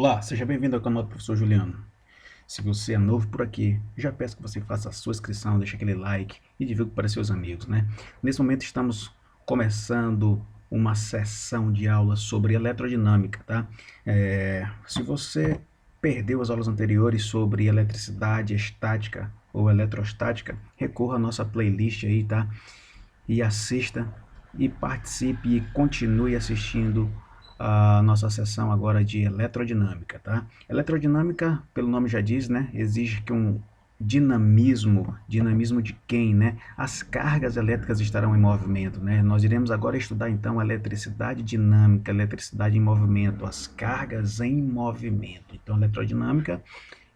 Olá, seja bem-vindo ao canal do Professor Juliano. Se você é novo por aqui, já peço que você faça a sua inscrição, deixe aquele like e divulgue para seus amigos, né? Nesse momento estamos começando uma sessão de aulas sobre eletrodinâmica, tá? Se você perdeu as aulas anteriores sobre eletricidade estática ou eletrostática, recorra à nossa playlist aí, tá? E assista e participe e continue assistindo a nossa sessão agora de eletrodinâmica, tá? Eletrodinâmica, pelo nome já diz, né, exige que um dinamismo de quem, né? As cargas elétricas estarão em movimento, né? Nós iremos agora estudar então eletricidade dinâmica, eletricidade em movimento, as cargas em movimento. Então, eletrodinâmica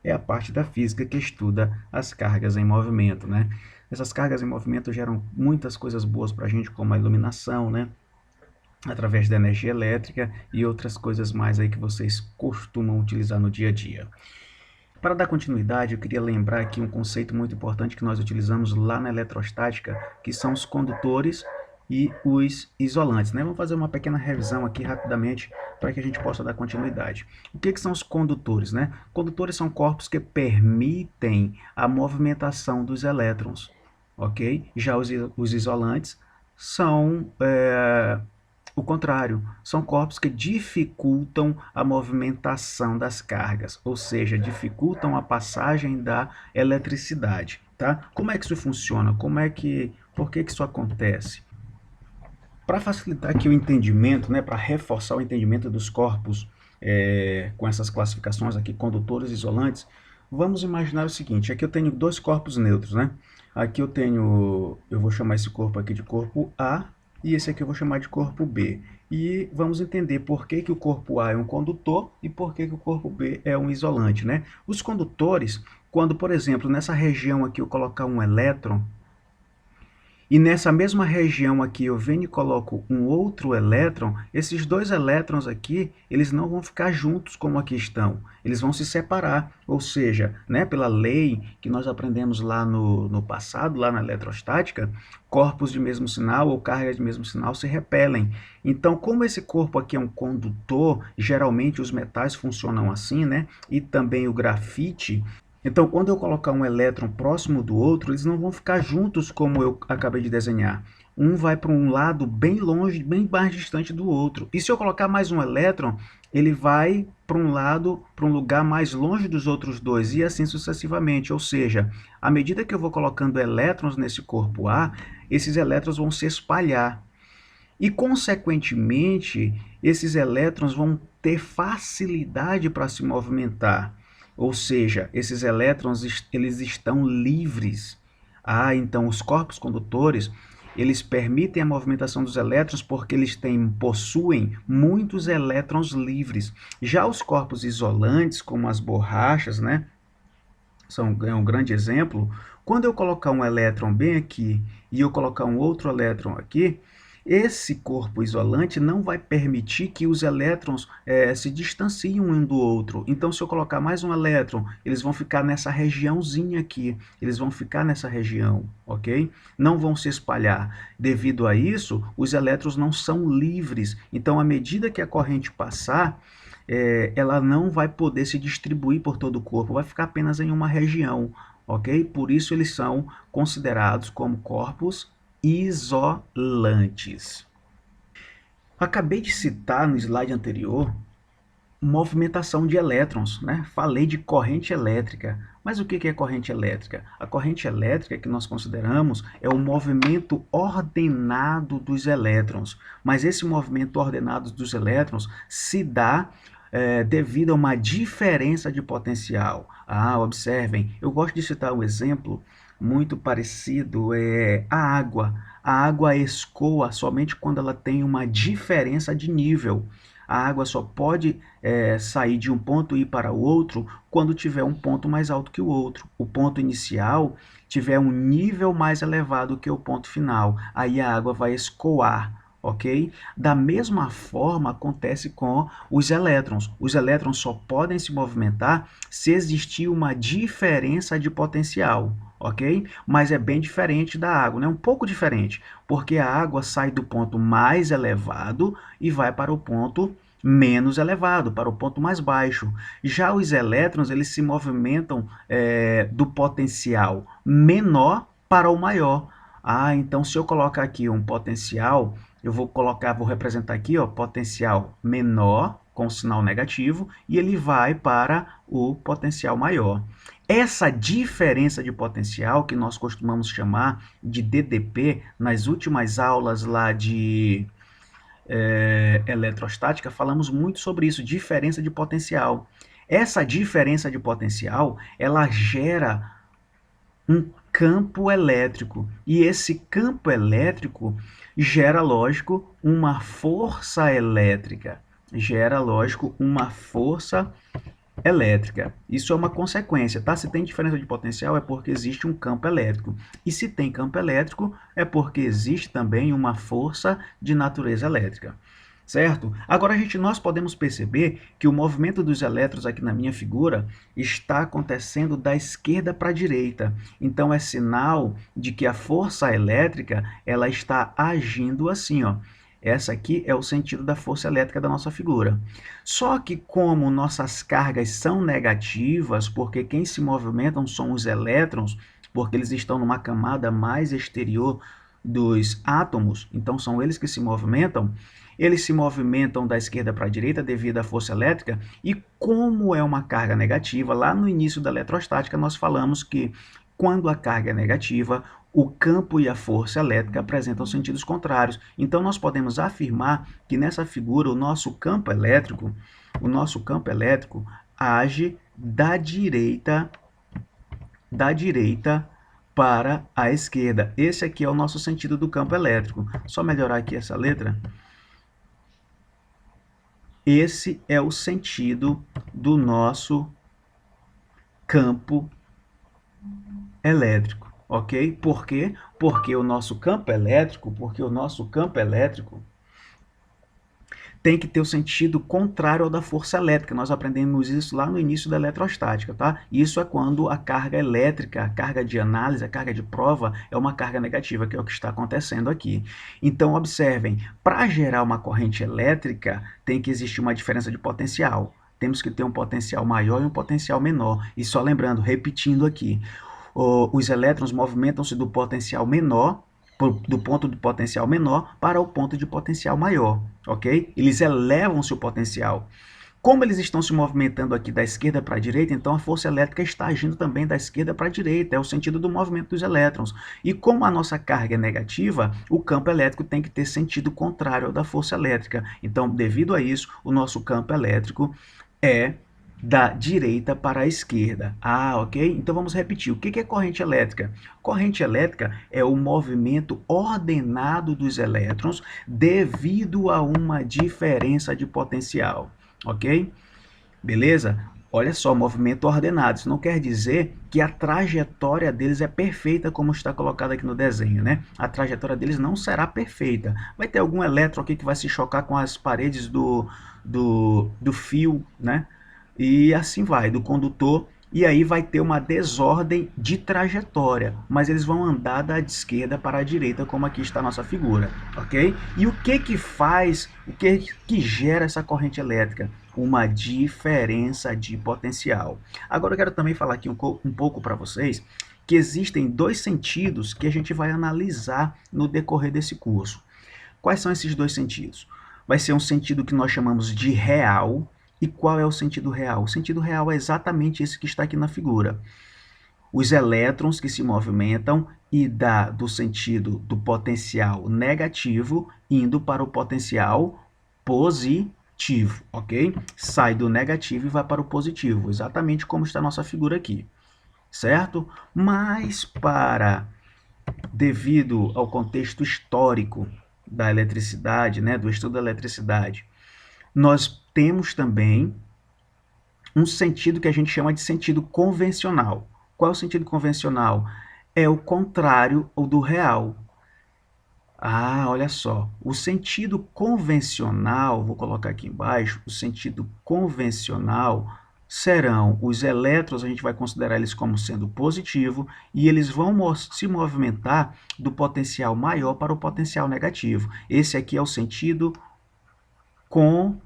é a parte da física que estuda as cargas em movimento, né? Essas cargas em movimento geram muitas coisas boas para a gente, como a iluminação, né? Através da energia elétrica e outras coisas mais aí que vocês costumam utilizar no dia a dia. Para dar continuidade, eu queria lembrar aqui um conceito muito importante que nós utilizamos lá na eletrostática, que são os condutores e os isolantes, né? Vamos fazer uma pequena revisão aqui rapidamente para que a gente possa dar continuidade. O que são os condutores, né? Condutores são corpos que permitem a movimentação dos elétrons, ok? Já os isolantes são o contrário, são corpos que dificultam a movimentação das cargas, ou seja, dificultam a passagem da eletricidade, tá? Como é que isso funciona? Por que isso acontece? Para facilitar aqui o entendimento, né, para reforçar o entendimento dos corpos com essas classificações aqui, condutores e isolantes, vamos imaginar o seguinte: aqui eu tenho dois corpos neutros, né? Aqui eu vou chamar esse corpo aqui de corpo A, e esse aqui eu vou chamar de corpo B. E vamos entender por que o corpo A é um condutor e por que o corpo B é um isolante, né? Os condutores, quando, por exemplo, nessa região aqui eu colocar um elétron, e nessa mesma região aqui eu venho e coloco um outro elétron, esses dois elétrons aqui, eles não vão ficar juntos como aqui estão. Eles vão se separar, ou seja, né, pela lei que nós aprendemos lá no passado, lá na eletrostática, corpos de mesmo sinal ou cargas de mesmo sinal se repelem. Então, como esse corpo aqui é um condutor, geralmente os metais funcionam assim, né? E também o grafite. Então, quando eu colocar um elétron próximo do outro, eles não vão ficar juntos como eu acabei de desenhar. Um vai para um lado bem longe, bem mais distante do outro. E se eu colocar mais um elétron, ele vai para um lado, para um lugar mais longe dos outros dois, e assim sucessivamente. Ou seja, à medida que eu vou colocando elétrons nesse corpo A, esses elétrons vão se espalhar. E, consequentemente, esses elétrons vão ter facilidade para se movimentar. Ou seja, esses elétrons eles estão livres. Então os corpos condutores, eles permitem a movimentação dos elétrons porque eles possuem muitos elétrons livres. Já os corpos isolantes, como as borrachas, né, é um grande exemplo. Quando eu colocar um elétron bem aqui e eu colocar um outro elétron aqui, esse corpo isolante não vai permitir que os elétrons se distanciem um do outro. Então, se eu colocar mais um elétron, eles vão ficar nessa regiãozinha aqui. Eles vão ficar nessa região, ok? Não vão se espalhar. Devido a isso, os elétrons não são livres. Então, à medida que a corrente passar, ela não vai poder se distribuir por todo o corpo. Vai ficar apenas em uma região, ok? Por isso, eles são considerados como corpos isolantes. Acabei de citar no slide anterior movimentação de elétrons, né? Falei de corrente elétrica. Mas o que é corrente elétrica? A corrente elétrica que nós consideramos é o movimento ordenado dos elétrons. Mas esse movimento ordenado dos elétrons se dá devido a uma diferença de potencial. Observem, eu gosto de citar um exemplo muito parecido, a água. A água escoa somente quando ela tem uma diferença de nível. A água só pode sair de um ponto e ir para o outro quando tiver um ponto mais alto que o outro. O ponto inicial tiver um nível mais elevado que o ponto final. Aí a água vai escoar. Ok? Da mesma forma acontece com os elétrons. Os elétrons só podem se movimentar se existir uma diferença de potencial, ok? Mas é bem diferente da água, né? Um pouco diferente, porque a água sai do ponto mais elevado e vai para o ponto menos elevado, para o ponto mais baixo. Já os elétrons, eles se movimentam do potencial menor para o maior. Ah, então se eu colocar aqui um potencial, eu vou representar aqui, ó, potencial menor, com sinal negativo, e ele vai para o potencial maior. Essa diferença de potencial, que nós costumamos chamar de DDP, nas últimas aulas lá de eletrostática, falamos muito sobre isso, diferença de potencial. Essa diferença de potencial, ela gera um campo elétrico, e esse campo elétrico gera, lógico, uma força elétrica. Gera, lógico, uma força elétrica. Isso é uma consequência, tá? Se tem diferença de potencial é porque existe um campo elétrico. E se tem campo elétrico é porque existe também uma força de natureza elétrica. Certo? Agora nós podemos perceber que o movimento dos elétrons aqui na minha figura está acontecendo da esquerda para a direita. Então é sinal de que a força elétrica ela está agindo assim, ó. Essa aqui é o sentido da força elétrica da nossa figura. Só que como nossas cargas são negativas, porque quem se movimentam são os elétrons, porque eles estão numa camada mais exterior dos átomos, então são eles que se movimentam, eles se movimentam da esquerda para a direita devido à força elétrica, e como é uma carga negativa, lá no início da eletrostática nós falamos que quando a carga é negativa, o campo e a força elétrica apresentam sentidos contrários. Então nós podemos afirmar que nessa figura o nosso campo elétrico age da direita para a esquerda. Esse aqui é o nosso sentido do campo elétrico. Só melhorar aqui essa letra. Esse é o sentido do nosso campo elétrico, ok? Por quê? Porque o nosso campo elétrico tem que ter o sentido contrário ao da força elétrica. Nós aprendemos isso lá no início da eletrostática, tá? Isso é quando a carga elétrica, a carga de análise, a carga de prova é uma carga negativa, que é o que está acontecendo aqui. Então, observem, para gerar uma corrente elétrica, tem que existir uma diferença de potencial. Temos que ter um potencial maior e um potencial menor. E só lembrando, repetindo aqui, os elétrons movimentam-se do potencial menor, do ponto de potencial menor para o ponto de potencial maior, ok? Eles elevam-se o potencial. Como eles estão se movimentando aqui da esquerda para a direita, então a força elétrica está agindo também da esquerda para a direita, é o sentido do movimento dos elétrons. E como a nossa carga é negativa, o campo elétrico tem que ter sentido contrário ao da força elétrica. Então, devido a isso, o nosso campo elétrico é da direita para a esquerda. Ah, ok? Então vamos repetir. O que é corrente elétrica? Corrente elétrica é o movimento ordenado dos elétrons devido a uma diferença de potencial. Ok? Beleza? Olha só, movimento ordenado. Isso não quer dizer que a trajetória deles é perfeita, como está colocado aqui no desenho, né? A trajetória deles não será perfeita. Vai ter algum elétron aqui que vai se chocar com as paredes do fio, né? E assim vai, do condutor, e aí vai ter uma desordem de trajetória, mas eles vão andar da esquerda para a direita, como aqui está a nossa figura, ok? E o que faz, o que gera essa corrente elétrica? Uma diferença de potencial. Agora eu quero também falar aqui um pouco para vocês que existem dois sentidos que a gente vai analisar no decorrer desse curso. Quais são esses dois sentidos? Vai ser um sentido que nós chamamos de real. E qual é o sentido real? O sentido real é exatamente esse que está aqui na figura. Os elétrons que se movimentam e dá do sentido do potencial negativo indo para o potencial positivo, ok? Sai do negativo e vai para o positivo, exatamente como está a nossa figura aqui, certo? Mas devido ao contexto histórico da eletricidade, né, do estudo da eletricidade, nós temos também um sentido que a gente chama de sentido convencional. Qual é o sentido convencional? É o contrário ao do real. Ah, olha só, o sentido convencional, vou colocar aqui embaixo, o sentido convencional serão os elétrons, a gente vai considerar eles como sendo positivo, e eles vão se movimentar do potencial maior para o potencial negativo. Esse aqui é o sentido convencional.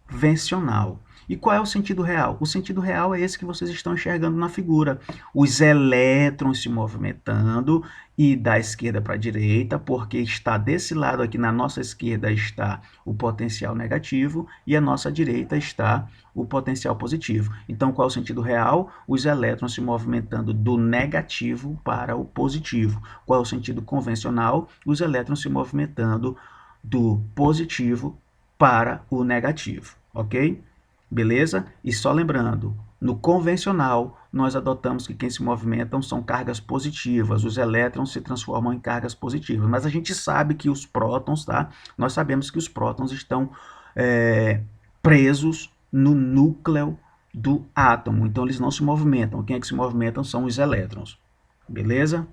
convencional. E qual é o sentido real? O sentido real é esse que vocês estão enxergando na figura. Os elétrons se movimentando e da esquerda para a direita, porque está desse lado aqui, na nossa esquerda está o potencial negativo e à nossa direita está o potencial positivo. Então, qual é o sentido real? Os elétrons se movimentando do negativo para o positivo. Qual é o sentido convencional? Os elétrons se movimentando do positivo para o negativo, ok? Beleza? E só lembrando, no convencional, nós adotamos que quem se movimentam são cargas positivas, os elétrons se transformam em cargas positivas, mas a gente sabe que os prótons, tá? Nós sabemos que os prótons estão presos no núcleo do átomo, então eles não se movimentam, quem é que se movimentam são os elétrons, beleza?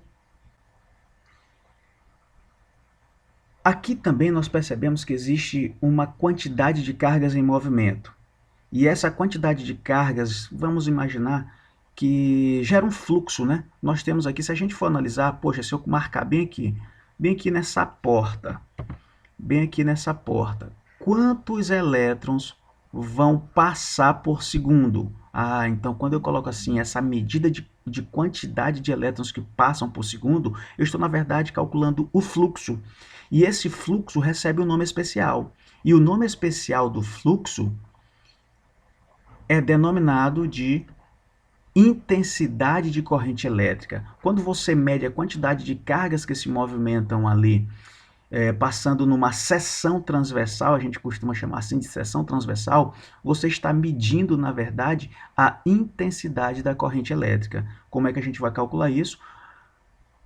Aqui também nós percebemos que existe uma quantidade de cargas em movimento. E essa quantidade de cargas, vamos imaginar que gera um fluxo, né? Nós temos aqui, se a gente for analisar, poxa, se eu marcar bem aqui nessa porta, quantos elétrons vão passar por segundo? Ah, então quando eu coloco assim, essa medida de quantidade de elétrons que passam por segundo, eu estou, na verdade, calculando o fluxo. E esse fluxo recebe um nome especial. E o nome especial do fluxo é denominado de intensidade de corrente elétrica. Quando você mede a quantidade de cargas que se movimentam ali, passando numa seção transversal, a gente costuma chamar assim de seção transversal, você está medindo, na verdade, a intensidade da corrente elétrica. Como é que a gente vai calcular isso?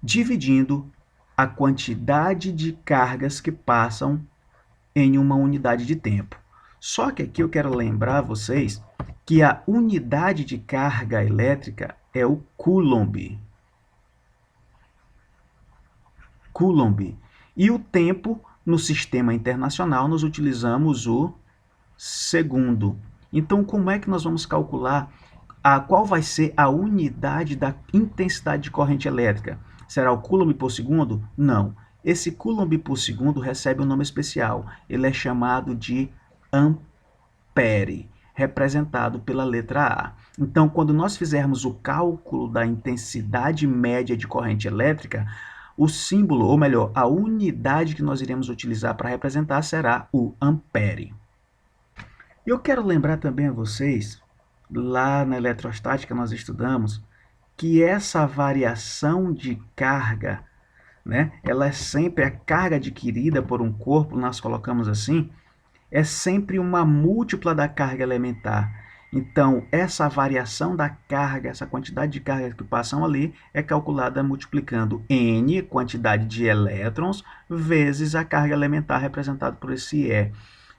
Dividindo a quantidade de cargas que passam em uma unidade de tempo. Só que aqui eu quero lembrar vocês que a unidade de carga elétrica é o Coulomb. E o tempo, no sistema internacional, nós utilizamos o segundo. Então, como é que nós vamos calcular qual vai ser a unidade da intensidade de corrente elétrica? Será o Coulomb por segundo? Não. Esse Coulomb por segundo recebe um nome especial. Ele é chamado de ampere, representado pela letra A. Então, quando nós fizermos o cálculo da intensidade média de corrente elétrica, o símbolo, ou melhor, a unidade que nós iremos utilizar para representar será o ampere. Eu quero lembrar também a vocês, lá na eletrostática nós estudamos, que essa variação de carga, né, ela é sempre a carga adquirida por um corpo, nós colocamos assim, é sempre uma múltipla da carga elementar. Então, essa variação da carga, essa quantidade de cargas que passam ali, é calculada multiplicando N, quantidade de elétrons, vezes a carga elementar representada por esse E.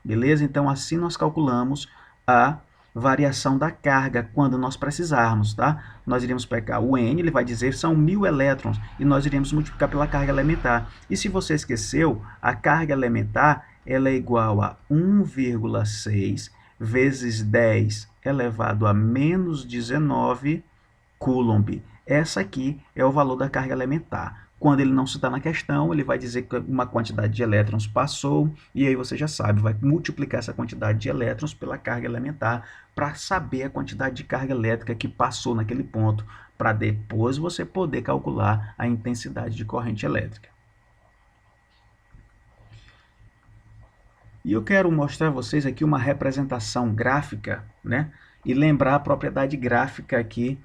Beleza? Então, assim nós calculamos a variação da carga quando nós precisarmos, tá? Nós iremos pegar o N, ele vai dizer são 1000 elétrons, e nós iremos multiplicar pela carga elementar. E se você esqueceu, a carga elementar ela é igual a 1,6 vezes 10 elevado a menos 19 Coulomb. Essa aqui é o valor da carga elementar. Quando ele não se dá na questão, ele vai dizer que uma quantidade de elétrons passou, e aí você já sabe, vai multiplicar essa quantidade de elétrons pela carga elementar para saber a quantidade de carga elétrica que passou naquele ponto, para depois você poder calcular a intensidade de corrente elétrica. E eu quero mostrar a vocês aqui uma representação gráfica, né? E lembrar a propriedade gráfica aqui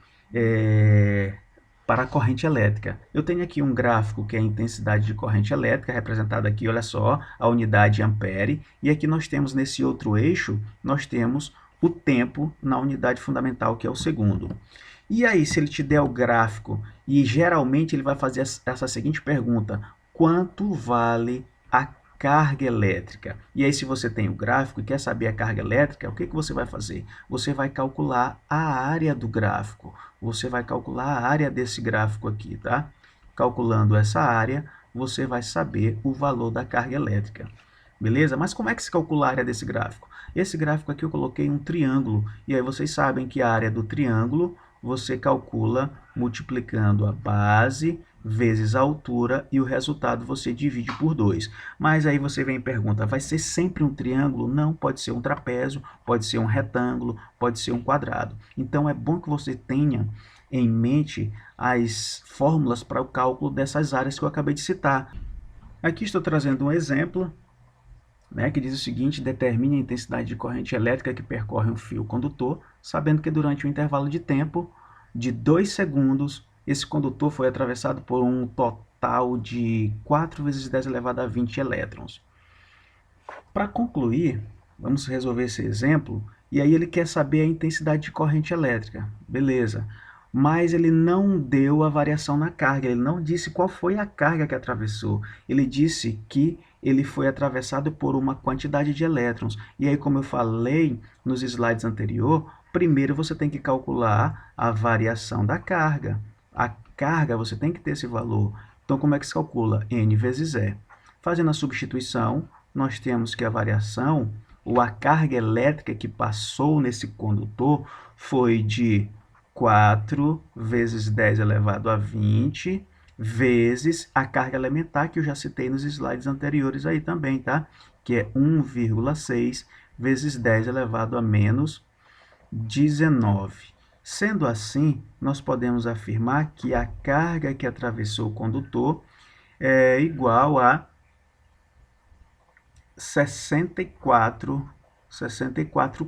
para a corrente elétrica. Eu tenho aqui um gráfico que é a intensidade de corrente elétrica, representada aqui, olha só, a unidade ampere, e aqui nós temos nesse outro eixo, nós temos o tempo na unidade fundamental, que é o segundo. E aí, se ele te der o gráfico, e geralmente ele vai fazer essa seguinte pergunta: quanto vale a carga elétrica? E aí, se você tem o gráfico e quer saber a carga elétrica, o que você vai fazer? Você vai calcular a área do gráfico. Você vai calcular a área desse gráfico aqui, tá? Calculando essa área, você vai saber o valor da carga elétrica. Beleza? Mas como é que se calcula a área desse gráfico? Esse gráfico aqui eu coloquei um triângulo. E aí vocês sabem que a área do triângulo você calcula multiplicando a base vezes a altura e o resultado você divide por 2. Mas aí você vem e pergunta, vai ser sempre um triângulo? Não, pode ser um trapézio, pode ser um retângulo, pode ser um quadrado. Então é bom que você tenha em mente as fórmulas para o cálculo dessas áreas que eu acabei de citar. Aqui estou trazendo um exemplo, né, que diz o seguinte: determine a intensidade de corrente elétrica que percorre um fio condutor, sabendo que durante um intervalo de tempo de 2 segundos, esse condutor foi atravessado por um total de 4 vezes 10 elevado a 20 elétrons. Para concluir, vamos resolver esse exemplo, e aí ele quer saber a intensidade de corrente elétrica. Beleza. Mas ele não deu a variação na carga, ele não disse qual foi a carga que atravessou. Ele disse que ele foi atravessado por uma quantidade de elétrons. E aí, como eu falei nos slides anteriores, primeiro você tem que calcular a variação da carga. A carga, você tem que ter esse valor. Então, como é que se calcula? N vezes E. Fazendo a substituição, nós temos que a variação, ou a carga elétrica que passou nesse condutor, foi de 4 vezes 10 elevado a 20, vezes a carga elementar, que eu já citei nos slides anteriores aí também, tá? Que é 1,6 vezes 10 elevado a menos 19. Sendo assim, nós podemos afirmar que a carga que atravessou o condutor é igual a 64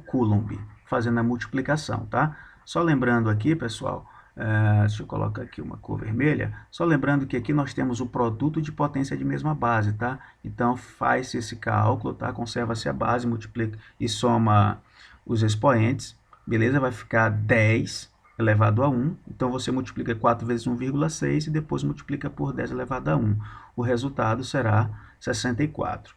Coulomb, fazendo a multiplicação, tá? Só lembrando aqui, pessoal, deixa eu colocar aqui uma cor vermelha, só lembrando que aqui nós temos o produto de potência de mesma base, tá? Então, faz-se esse cálculo, tá? Conserva-se a base, multiplica e soma os expoentes, beleza? Vai ficar 10 elevado a 1, então você multiplica 4 vezes 1,6 e depois multiplica por 10 elevado a 1. O resultado será 64.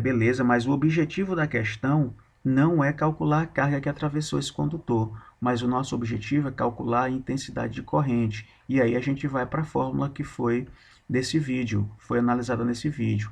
Beleza, mas o objetivo da questão não é calcular a carga que atravessou esse condutor, mas o nosso objetivo é calcular a intensidade de corrente. E aí a gente vai para a fórmula que foi desse vídeo, foi analisada nesse vídeo.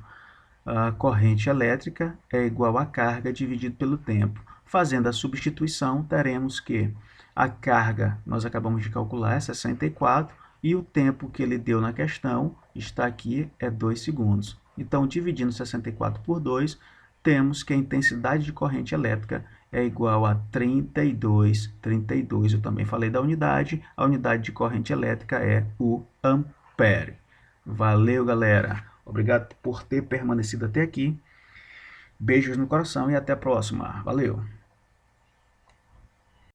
A corrente elétrica é igual a carga dividido pelo tempo. Fazendo a substituição, teremos que a carga, nós acabamos de calcular, é 64, e o tempo que ele deu na questão, está aqui, é 2 segundos. Então, dividindo 64 por 2, temos que a intensidade de corrente elétrica é igual a 32. 32, eu também falei da unidade, a unidade de corrente elétrica é o ampere. Valeu, galera! Obrigado por ter permanecido até aqui. Beijos no coração e até a próxima. Valeu!